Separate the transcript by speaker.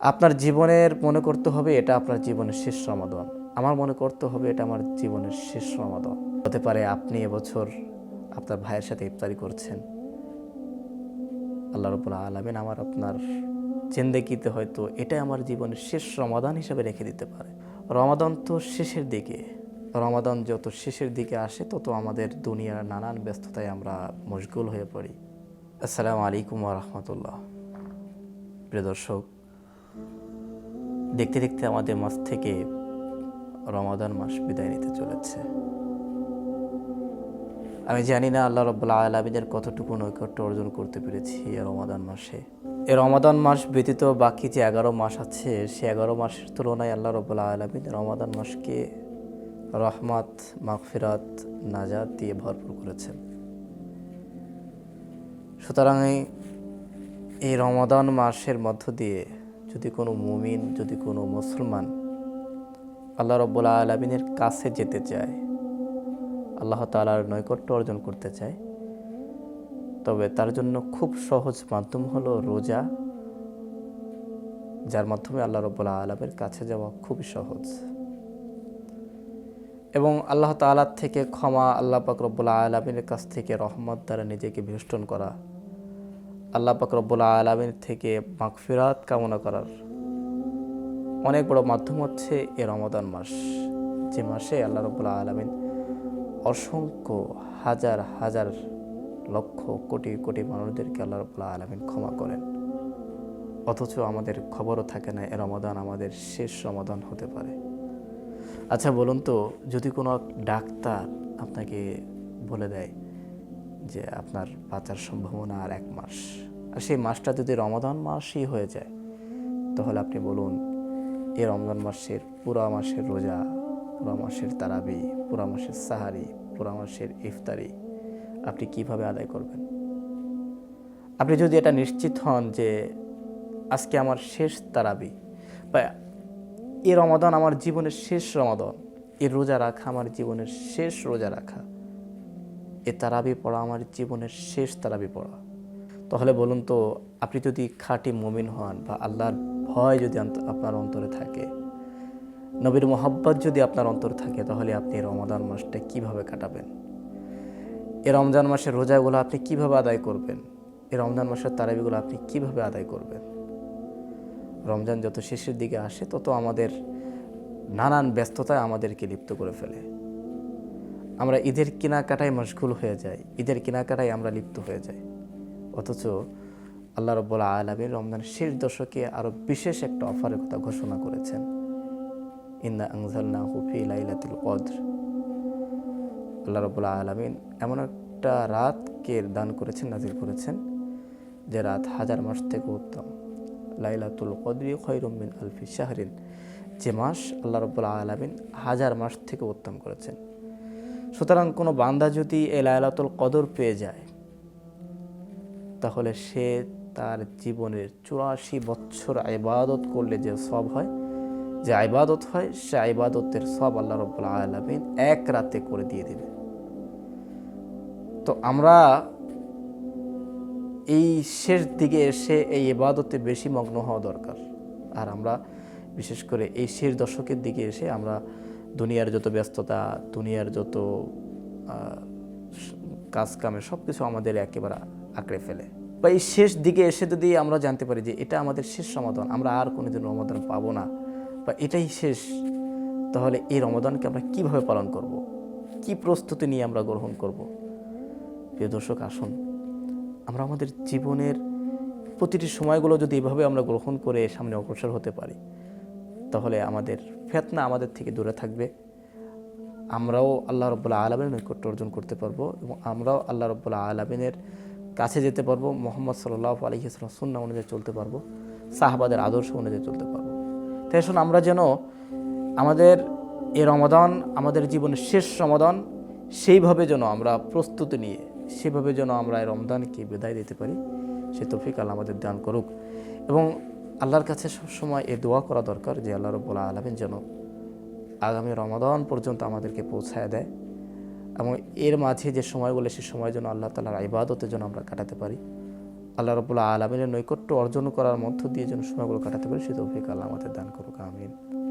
Speaker 1: আপনার জীবনের মনে করতে হবে এটা আপনার জীবনের শেষ রমাদান। আমার মনে করতে হবে এটা আমার জীবনের শেষ রমাদান। হতে পারে আপনি এবছর আপনার ভাইয়ের সাথে ইফতারি করছেন। আল্লাহ রাব্বুল আলামিন আমার আপনার জিন্দেগিতে হয়তো এটাই আমার জীবনের শেষ রমাদান হিসেবে রেখে দিতে পারে। রমাদান তো শেষের দিকে। রমাদান যত শেষের দিকে আসে তত আমাদের দুনিয়ার নানান ব্যস্ততায় আমরা মশগুল হয়ে পড়ি। আসসালামু আলাইকুম ওয়া রাহমাতুল্লাহ। প্রিয় দর্শক, দেখতে দেখতে আমাদের মাঝ থেকে রমাদান মাস বিদায় নিতে চলেছে। আমি জানি না আল্লাহ রাব্বুল আলামিনের কতটুকু নৈকট্য অর্জন করতে পেরেছি এই রমাদান মাসে। এই রমাদান মাস ব্যতীত বাকি যে 11 মাস আছে, সে 11 মাসের তুলনায় আল্লাহ রাব্বুল আলামিন রমাদান মাসকে রহমত, মাগফিরাত, নাজাত দিয়ে ভরপুর করেছেন। সুতরাং এই রমাদান মাসের মধ্য দিয়ে যদি কোনো মুমিন, যদি কোনো মুসলমান আল্লাহ রাব্বুল আলামিনের কাছে যেতে চায়, আল্লাহ তাআলার নৈকট্য অর্জন করতে চায়, তবে তার জন্য খুব সহজ মাধ্যম হলো রোজা, যার মাধ্যমে আল্লাহ রাব্বুল আলামিনের কাছে যাওয়া খুবই সহজ। এবং আল্লাহ তাআলার থেকে ক্ষমা, আল্লাহ পাক রব্বুল আলামিনের কাছ থেকে রহমত দ্বারা নিজেকে বেষ্টন করা, আল্লাহ পাক রব্বুল আলামিন থেকে মাগফিরাত কামনা করার অনেক বড় মাধ্যম হচ্ছে এই রমাদান মাস, যে মাসে আল্লাহ রাব্বুল আলামিন অসংখ্য হাজার হাজার লক্ষ কোটি কোটি মানুষদেরকে আল্লাহ রাব্বুল আলামিন ক্ষমা করেন। অথচ আমাদের খবরও থাকে না এ রমাদান আমাদের শেষ রমাদান হতে পারে। আচ্ছা বলুন তো, যদি কোনো ডাক্তার আপনাকে বলে দেয় যে আপনার বাঁচার সম্ভাবনা আর 1 মাস, আর সেই মাসটা যদি রমাদান মাসই হয়ে যায়, তাহলে আপনি বলুন এই রমজান মাসের পুরা মাসের রোজা, পুরা মাসের তারাবি, পুরা মাসের সাহারি, পুরা মাসের ইফতারি আপনি কিভাবে আদায় করবেন? আপনি যদি এটা নিশ্চিত হন যে আজকে আমার শেষ তারাবি, বা এই রমাদান আমার জীবনের শেষ রমাদান, এই রোজা রাখা আমার জীবনের শেষ রোজা রাখা, এ তারাবি পড়া আমার জীবনের শেষ তারাবি পড়া, তাহলে বলুন তো, আপনি যদি খাঁটি মুমিন হন বা আল্লাহর ভয় যদি আপনার অন্তরে থাকে, নবীর মোহাব্বত যদি আপনার অন্তরে থাকে, তাহলে আপনি রমাদান মাসটা কিভাবে কাটাবেন? এই রমজান মাসের রোজাগুলো আপনি কিভাবে আদায় করবেন? এই রমজান মাসের তারাবিগুলো আপনি কিভাবে আদায় করবেন? রমজান যত শেষের দিকে আসে তত আমাদের নানান ব্যস্ততায় আমাদেরকে লিপ্ত করে ফেলে। আমরা ঈদের কেনাকাটায় মশগুল হয়ে যাই, ঈদের কেনাকাটায় আমরা লিপ্ত হয়ে যাই। অথচ আল্লাহ রাব্বুল আলামিন রমজানের শেষ দশকে আরও বিশেষ একটা অফারের কথা ঘোষণা করেছেন। ইন্না আনজালনাহু ফি লাইলাতুল কদর। আল্লাহ রাব্বুল আলামিন এমন একটা রাতকে দান করেছেন, নাজিল করেছেন, যে রাত 1000 মাস থেকে উত্তম। লাইলাতুল কদরি খায়রুম মিন আলফি শাহরিন, যে মাস আল্লাহ রাব্বুল আলামিন 1000 মাস থেকে উত্তম করেছেন। সুতরাং কোনো বান্দা যদি এই লাইলাতুল কদর পেয়ে যায়, তাহলে সে তার জীবনের 84 বছর ইবাদত করলে যে সওয়াব হয়, যে ইবাদত হয়, সে ইবাদতের সওয়াব আল্লাহ রাব্বুল আলামিন এক রাতে করে দিয়ে দেবে। তো আমরা এই শেষ দিকে এসে এই ইবাদতে বেশি মগ্ন হওয়া দরকার। আর আমরা বিশেষ করে এই শেষ দশকের দিকে এসে আমরা দুনিয়ার যত ব্যস্ততা, দুনিয়ার যত কাজ কামে সব কিছু আমাদের একেবারে আঁকড়ে ফেলে। বা এই শেষ দিকে এসে যদি আমরা জানতে পারি যে এটা আমাদের শেষ রমাদান, আমরা আর কোনোদিন রমাদান পাবো না, বা এটাই শেষ, তাহলে এই রমাদানকে আমরা কিভাবে পালন করব? কি প্রস্তুতি নিয়ে আমরা গ্রহণ করব? প্রিয় দর্শক, আসুন আমরা আমাদের জীবনের প্রতিটি সময়গুলো যদি এভাবে আমরা গ্রহণ করে সামনে অগ্রসর হতে পারি, তাহলে আমাদের ফিতনা আমাদের থেকে দূরে থাকবে। আমরাও আল্লাহ রাব্বুল আলামিনের নৈকট্য অর্জন করতে পারবো এবং আমরাও আল্লাহ রাব্বুল আলামিনের কাছে যেতে পারবো। মুহাম্মদ সাল্লাল্লাহু আলাইহি ওয়াসাল্লাম সুন্নাহ অনুযায়ী চলতে পারবো, সাহাবাদের আদর্শ অনুযায়ী চলতে পারবো। তাই আসুন আমরা যেন আমাদের এই রমাদান, আমাদের জীবনের শেষ রমাদান, সেইভাবে যেন আমরা প্রস্তুতি নিয়ে, সেভাবে যেন আমরা এই রমজানকে বিদায় দিতে পারি, সে তৌফিক আল্লাহ আমাদের দান করুক। এবং আল্লাহর কাছে সবসময় এই দোয়া করা দরকার যে আল্লাহ রাব্বুল আলামিন যেন আগামী রমাদান পর্যন্ত আমাদেরকে পৌঁছায় দেয়, এবং এর মাঝে যে সময়গুলো, সে সময় যেন আল্লাহ তাআলার ইবাদতে যেন আমরা কাটাতে পারি। আল্লাহ রাব্বুল আলামিনের নৈকট্য অর্জন করার মধ্য দিয়ে যেন সময়গুলো কাটাতে পারি, সে তৌফিক আল্লাহ আমাদের দান করুক। আমিন।